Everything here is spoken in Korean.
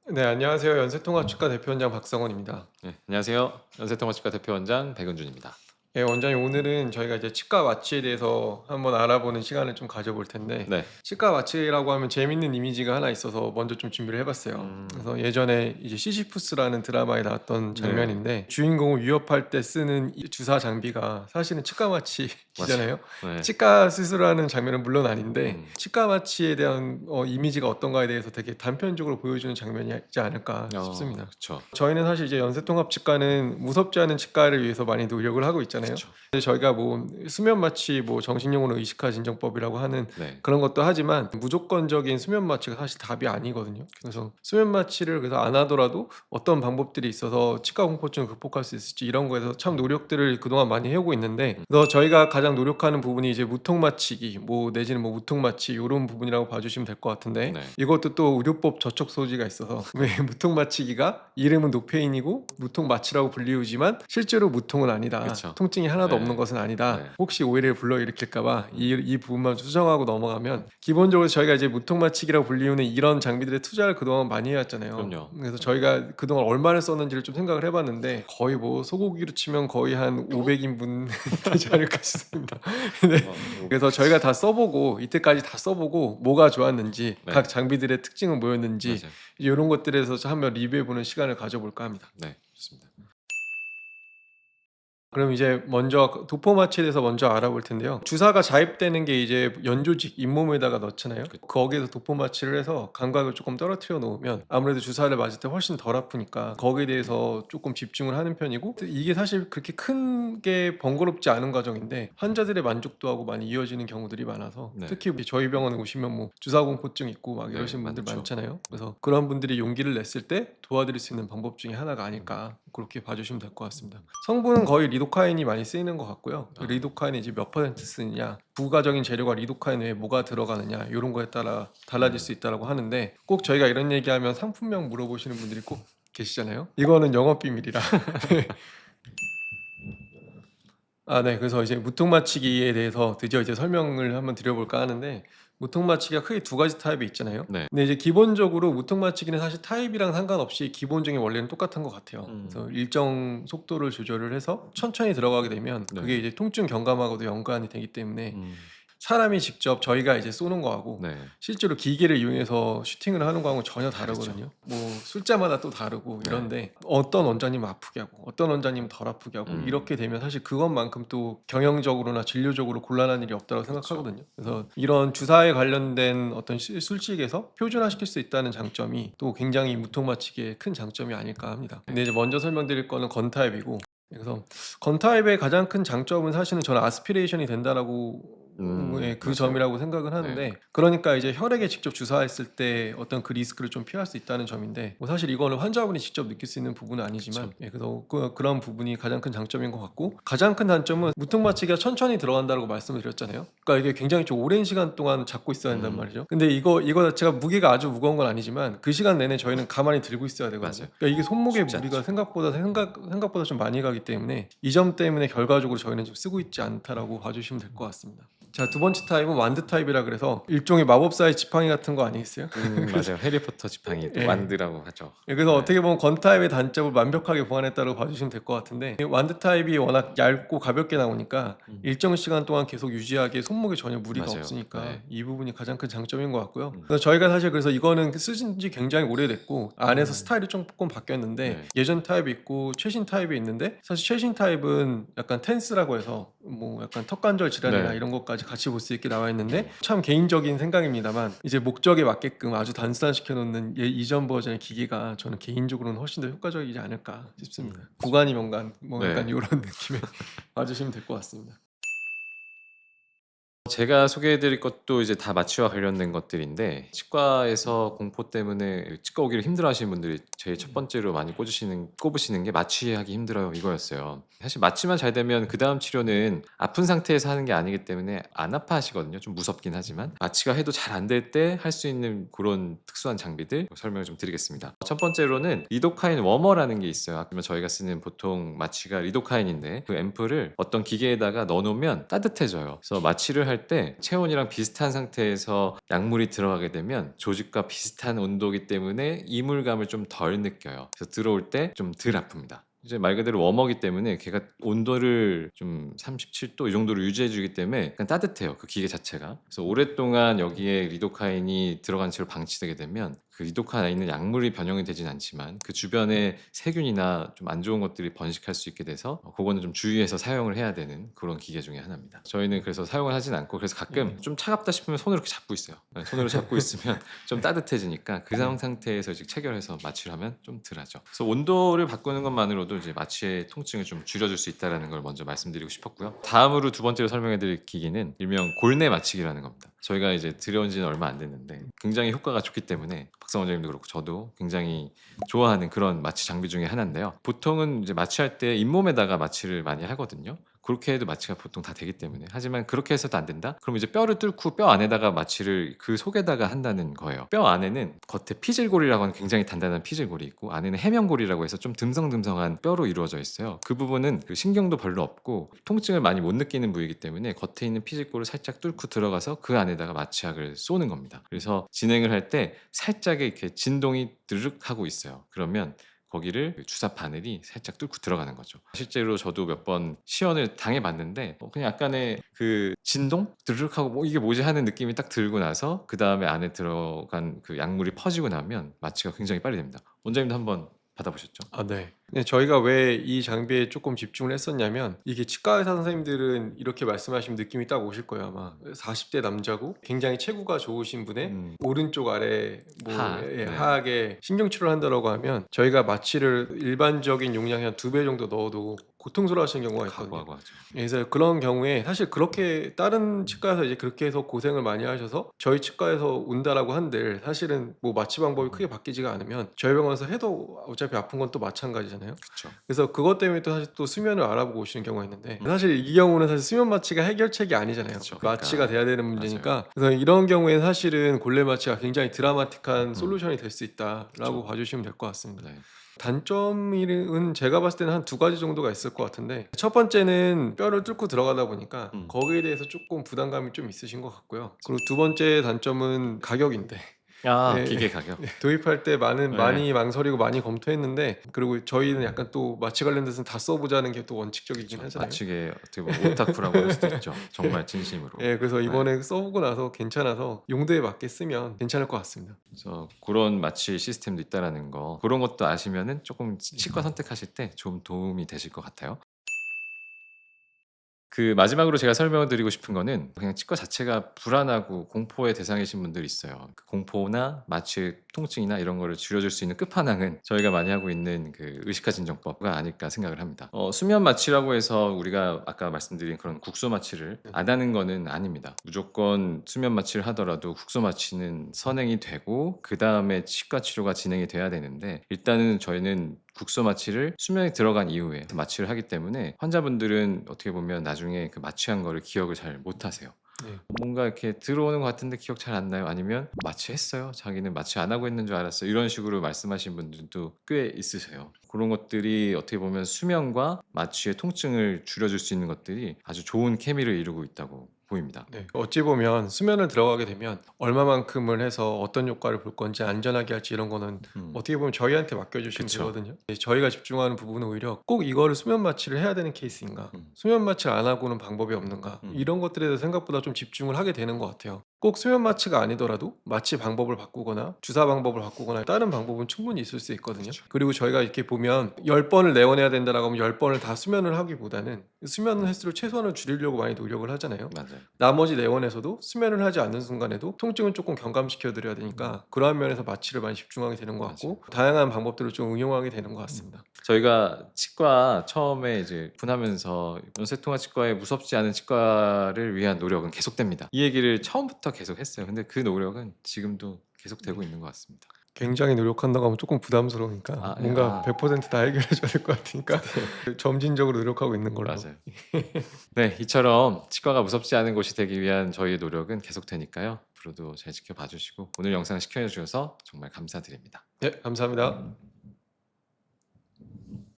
네, 안녕하세요. 연세통합치과 대표원장 박성원입니다. 네, 안녕하세요. 연세통합치과 대표원장 백은준입니다. 네, 원장님 오늘은 저희가 이제 치과 마취에 대해서 한번 알아보는 시간을 좀 가져볼 텐데 네. 치과 마취라고 하면 재밌는 이미지가 하나 있어서 먼저 좀 준비를 해봤어요. 음. 그래서 예전에 이제 시시푸스라는 드라마에 나왔던 네. 장면인데 주인공을 위협할 때 쓰는 이 주사 장비가 사실은 치과 맞아요. 마취잖아요. 네. 치과 수술하는 장면은 물론 아닌데 음. 치과 마취에 대한 이미지가 어떤가에 대해서 되게 단편적으로 보여주는 장면이지 않을까 싶습니다. 그쵸. 저희는 사실 이제 연세통합치과는 무섭지 않은 치과를 위해서 많이 노력을 하고 있잖아요. 그쵸. 근데 저희가 뭐 수면 마취, 뭐 정신용어로 의식화 진정법이라고 하는 네. 그런 것도 하지만 무조건적인 수면 마취가 사실 답이 아니거든요. 그래서 수면 마취를 그래서 안 하더라도 어떤 방법들이 있어서 치과 공포증을 극복할 수 있을지 이런 거에서 참 노력들을 그동안 많이 해오고 있는데, 그래서 저희가 가장 노력하는 부분이 이제 무통 마취기, 뭐 내지는 뭐 무통 마취 이런 부분이라고 봐주시면 될 것 같은데, 네. 이것도 또 의료법 저촉 소지가 있어서 왜 무통 마취기가 이름은 노페인이고 무통 마취라고 불리우지만 실제로 무통은 아니다. 그쵸. 통증이 하나도 네. 없는 것은 아니다. 네. 혹시 오해를 불러일으킬까봐 이 부분만 수정하고 넘어가면, 기본적으로 저희가 이제 무통 마취기라고 불리우는 이런 장비들의 투자를 그동안 많이 해왔잖아요. 그럼요. 그래서 저희가 그동안 얼마를 썼는지를 좀 생각을 해봤는데 거의 뭐 소고기로 치면 거의 한 500인분 되지 않을까 싶습니다. 네. 그래서 저희가 다 써보고 이때까지 다 써보고 뭐가 좋았는지 네. 각 장비들의 특징은 뭐였는지 맞아요. 이런 것들에서 한번 리뷰해보는 시간을 가져볼까 합니다. 네. 좋습니다. 그럼 이제 먼저 도포 마취에 대해서 먼저 알아볼 텐데요. 주사가 자입되는 게 이제 연조직 잇몸에다가 넣잖아요. 거기에서 도포 마취를 해서 감각을 조금 떨어뜨려 놓으면 아무래도 주사를 맞을 때 훨씬 덜 아프니까 거기에 대해서 조금 집중을 하는 편이고, 이게 사실 그렇게 큰 게 번거롭지 않은 과정인데 환자들의 만족도하고 많이 이어지는 경우들이 많아서, 네. 특히 저희 병원에 오시면 뭐 주사 공포증 있고 막 네, 이러시는 분들 많죠. 많잖아요. 그래서 그런 분들이 용기를 냈을 때 도와드릴 수 있는 방법 중에 하나가 아닐까, 그렇게 봐주시면 될 것 같습니다. 성분은 거의 리도카인이 많이 쓰이는 것 같고요. 그 아. 리도카인이 이제 몇 퍼센트 쓰느냐, 부가적인 재료가 리도카인 외에 뭐가 들어가느냐 이런 거에 따라 달라질 수 있다고 하는데, 꼭 저희가 이런 얘기하면 상품명 물어보시는 분들이 꼭 계시잖아요. 이거는 영업 비밀이라. 네. 그래서 이제 무통마취기에 대해서 드디어 이제 설명을 한번 드려볼까 하는데, 무통마취기가 크게 두 가지 타입이 있잖아요. 네. 근데 이제 기본적으로 무통마취기는 사실 타입이랑 상관없이 기본적인 원리는 똑같은 것 같아요. 그래서 일정 속도를 조절을 해서 천천히 들어가게 되면 네. 그게 이제 통증 경감하고도 연관이 되기 때문에, 음. 사람이 직접 저희가 이제 쏘는 거하고 네. 실제로 기계를 이용해서 슈팅을 하는 거하고는 전혀 다르죠. 다르거든요. 뭐 술자마다 또 다르고 네. 이런데 어떤 원장님은 아프게 하고 어떤 원장님은 덜 아프게 하고 이렇게 되면 사실 그것만큼 또 경영적으로나 진료적으로 곤란한 일이 없다고 그쵸. 생각하거든요. 그래서 이런 주사에 관련된 어떤 술식에서 표준화시킬 수 있다는 장점이 또 굉장히 무통마취기의 큰 장점이 아닐까 합니다. 근데 이제 먼저 설명드릴 거는 건타입이고, 그래서 건타입의 가장 큰 장점은 사실은 저는 아스피레이션이 된다라고 그 맞아요. 점이라고 생각을 네. 하는데, 그러니까 이제 혈액에 직접 주사했을 때 어떤 그 리스크를 좀 피할 수 있다는 점인데, 뭐 사실 이거는 환자분이 직접 느낄 수 있는 부분은 아니지만, 그래서 그런 부분이 가장 큰 장점인 것 같고, 가장 큰 단점은 무통마취기가 천천히 들어간다고 말씀을 드렸잖아요. 그러니까 이게 굉장히 좀 오랜 시간 동안 잡고 있어야 한단 말이죠. 근데 이거 자체가 무게가 아주 무거운 건 아니지만 그 시간 내내 저희는 가만히 들고 있어야 되거든요. 맞아요. 그러니까 이게 손목에 쉽지 무리가 않죠. 생각보다 좀 많이 가기 때문에, 이 점 때문에 결과적으로 저희는 좀 쓰고 있지 않다라고 봐주시면 될 것 같습니다. 자, 두 번째 타입은 완드 타입이라 그래서 일종의 마법사의 지팡이 같은 거 아니겠어요? 맞아요. 해리포터 지팡이 또 예. 완드라고 하죠. 그래서 네. 어떻게 보면 건 타입의 단점을 완벽하게 보완했다고 봐주시면 될 것 같은데, 이 완드 타입이 워낙 얇고 가볍게 나오니까 일정 시간 동안 계속 유지하기에 손목에 전혀 무리가 맞아요. 없으니까 네. 이 부분이 가장 큰 장점인 것 같고요. 그래서 저희가 사실 그래서 이거는 쓰신 지 굉장히 오래됐고 안에서 스타일이 조금 바뀌었는데, 네. 예전 타입이 있고 최신 타입이 있는데, 사실 최신 타입은 약간 텐스라고 해서 뭐 약간 턱관절 질환이나 네. 이런 것까지 같이 볼 수 있게 나와 있는데, 참 개인적인 생각입니다만 이제 목적에 맞게끔 아주 단순화시켜 놓는 이전 버전의 기기가 저는 개인적으로는 훨씬 더 효과적이지 않을까 싶습니다. 구간이 명간 뭐 네. 약간 이런 느낌에 봐주시면 될 것 같습니다. 제가 소개해 드릴 것도 이제 다 마취와 관련된 것들인데, 치과에서 공포 때문에 치과 오기를 힘들어하시는 분들이 제일 첫 번째로 많이 꼽으시는 게 "마취하기 힘들어요." 이거였어요. 사실 마취만 잘 되면 그다음 치료는 아픈 상태에서 하는 게 아니기 때문에 안 아파하시거든요. 좀 무섭긴 하지만. 마취가 해도 잘 안 될 때 할 수 있는 그런 특수한 장비들 설명을 좀 드리겠습니다. 첫 번째로는 리도카인 워머라는 게 있어요. 그러면 저희가 쓰는 보통 마취가 리도카인인데, 그 앰플을 어떤 기계에다가 넣어 놓으면 따뜻해져요. 그래서 마취를 할 조립할 때 체온이랑 비슷한 상태에서 약물이 들어가게 되면 조직과 비슷한 온도이기 때문에 이물감을 좀 덜 느껴요. 그래서 들어올 때 좀 덜 아픕니다. 이제 말 그대로 웜어기 때문에 걔가 온도를 좀 37도 이 정도로 유지해 주기 때문에 약간 따뜻해요. 그 기계 자체가. 그래서 오랫동안 여기에 리도카인이 들어간 채로 방치되게 되면 그 리도카인에 있는 약물이 변형이 되진 않지만 그 주변에 세균이나 좀 안 좋은 것들이 번식할 수 있게 돼서 그거는 좀 주의해서 사용을 해야 되는 그런 기계 중에 하나입니다. 저희는 그래서 사용을 하진 않고 그래서 가끔 좀 차갑다 싶으면 손으로 이렇게 잡고 있어요. 네, 손으로 잡고 있으면 좀 따뜻해지니까 그 상태에서 이제 체결해서 마취를 하면 좀 덜하죠. 그래서 온도를 바꾸는 것만으로도 이제 마취의 통증을 좀 줄여줄 수 있다는 걸 먼저 말씀드리고 싶었고요. 다음으로 두 번째로 설명해드릴 기기는 일명 골내 마취기라는 겁니다. 저희가 이제 들여온 지는 얼마 안 됐는데 굉장히 효과가 좋기 때문에 박사 원장님도 그렇고 저도 굉장히 좋아하는 그런 마취 장비 중에 하나인데요. 보통은 이제 마취할 때 잇몸에다가 마취를 많이 하거든요. 그렇게 해도 마취가 보통 다 되기 때문에. 하지만 그렇게 해서도 안 된다? 그럼 이제 뼈를 뚫고 뼈 안에다가 마취를 그 속에다가 한다는 거예요. 뼈 안에는 겉에 피질골이라고 하는 굉장히 단단한 피질골이 있고 안에는 해면골이라고 해서 좀 듬성듬성한 뼈로 이루어져 있어요. 그 부분은 그 신경도 별로 없고 통증을 많이 못 느끼는 부위이기 때문에 겉에 있는 피질골을 살짝 뚫고 들어가서 그 안에다가 마취약을 쏘는 겁니다. 그래서 진행을 할 때 살짝의 이렇게 진동이 드륵 하고 있어요. 그러면 거기를 그 주사 바늘이 살짝 뚫고 들어가는 거죠. 실제로 저도 몇 번 시연을 당해봤는데 그냥 약간의 그 진동? 드르륵하고 뭐 이게 뭐지 하는 느낌이 딱 들고 나서 그 다음에 안에 들어간 그 약물이 퍼지고 나면 마취가 굉장히 빨리 됩니다. 원장님도 한번 받아보셨죠? 네. 네, 저희가 왜 이 장비에 조금 집중을 했었냐면 이게 치과 의사 선생님들은 이렇게 말씀하시면 느낌이 딱 오실 거예요. 아마 40대 남자고 굉장히 체구가 좋으신 분의 오른쪽 아래 뭐 하악. 예, 네. 하악에 신경치료를 한다라고 하면 저희가 마취를 일반적인 용량의 한 2배 정도 넣어도 고통스러워 하시는 경우가 있거든요. 각오하고 하죠. 그래서 그런 경우에 사실 그렇게 다른 치과에서 이제 그렇게 해서 고생을 많이 하셔서 저희 치과에서 온다라고 한들 사실은 뭐 마취 방법이 크게 바뀌지가 않으면 저희 병원에서 해도 어차피 아픈 건 또 마찬가지잖아요. 그렇죠. 그래서 그것 때문에 또 사실 또 수면을 알아보고 오시는 경우가 있는데 사실 이 경우는 사실 수면 마취가 해결책이 아니잖아요. 그쵸, 마취가 그러니까. 돼야 되는 문제니까. 그래서 이런 경우에는 사실은 골래 마취가 굉장히 드라마틱한 솔루션이 될 수 있다라고 그쵸. 봐주시면 될 것 같습니다. 네. 단점은 제가 봤을 때는 한 두 가지 정도가 있을 것 같은데 첫 번째는 뼈를 뚫고 들어가다 보니까 거기에 대해서 조금 부담감이 좀 있으신 것 같고요. 그리고 두 번째 단점은 가격인데 예, 기계 가격. 도입할 때 네. 많이 망설이고 많이 검토했는데 그리고 저희는 약간 또 마취 관련돼서는 다 써보자는 게 또 원칙적이긴 하잖아요. 마취계 어떻게 보면 오타쿠라고 할 수도 있죠. 정말 진심으로. 예, 그래서 네. 이번에 써보고 나서 괜찮아서 용도에 맞게 쓰면 괜찮을 것 같습니다. 그래서 그런 마취 시스템도 있다라는 거 그런 것도 아시면은 조금 치과 선택하실 때 좀 도움이 되실 것 같아요. 그 마지막으로 제가 설명을 드리고 싶은 거는 그냥 치과 자체가 불안하고 공포의 대상이신 분들이 있어요. 그 공포나 마취 통증이나 이런 거를 줄여줄 수 있는 끝판왕은 저희가 많이 하고 있는 그 의식화 진정법가 아닐까 생각을 합니다. 수면 마취라고 해서 우리가 아까 말씀드린 그런 국소 마취를 안 하는 거는 아닙니다. 무조건 수면 마취를 하더라도 국소 마취는 선행이 되고 그 다음에 치과 치료가 진행이 돼야 되는데 일단은 저희는 국소 마취를 수면에 들어간 이후에 마취를 하기 때문에 환자분들은 어떻게 보면 나중에 그 마취한 거를 기억을 잘 못하세요. 네. 뭔가 이렇게 들어오는 것 같은데 기억 잘 안 나요? 아니면 마취했어요? 자기는 마취 안 하고 있는 줄 알았어요. 이런 식으로 말씀하신 분들도 꽤 있으세요. 그런 것들이 어떻게 보면 수면과 마취의 통증을 줄여줄 수 있는 것들이 아주 좋은 케미를 이루고 있다고 보입니다. 네. 어찌 보면 수면을 들어가게 되면 얼마만큼을 해서 어떤 효과를 볼 건지 안전하게 할지 이런 거는 어떻게 보면 저희한테 맡겨주시면 그쵸. 되거든요. 네, 저희가 집중하는 부분은 오히려 꼭 이거를 수면 마취를 해야 되는 케이스인가, 음. 수면 마취를 안 하고는 방법이 없는가 이런 것들에 대해서 생각보다 좀 집중을 하게 되는 것 같아요. 꼭 수면 마취가 아니더라도 마취 방법을 바꾸거나 주사 방법을 바꾸거나 다른 방법은 충분히 있을 수 있거든요. 그쵸. 그리고 저희가 이렇게 보면 10번을 내원해야 된다라고 하면 10번을 다 수면을 하기보다는 수면 횟수를 최소한을 줄이려고 많이 노력을 하잖아요. 맞아요. 나머지 내원에서도 수면을 하지 않는 순간에도 통증을 조금 경감시켜 드려야 되니까 그러한 면에서 마취를 많이 집중하게 되는 것 같고 다양한 방법들을 좀 응용하게 되는 것 같습니다. 저희가 치과 처음에 이제 오픈하면서 연세통화 치과에 무섭지 않은 치과를 위한 노력은 계속됩니다. 이 얘기를 처음부터 계속 했어요. 근데 그 노력은 지금도 계속되고 있는 것 같습니다. 굉장히 노력한다고 하면 조금 부담스러우니까 뭔가 100%다 해결해 줘야 될 것 같으니까 점진적으로 노력하고 있는 걸로. 맞아요. 네, 이처럼 치과가 무섭지 않은 곳이 되기 위한 저희의 노력은 계속되니까요. 앞으로도 잘 지켜봐 주시고 오늘 영상 시청해 주셔서 정말 감사드립니다. 네, 감사합니다.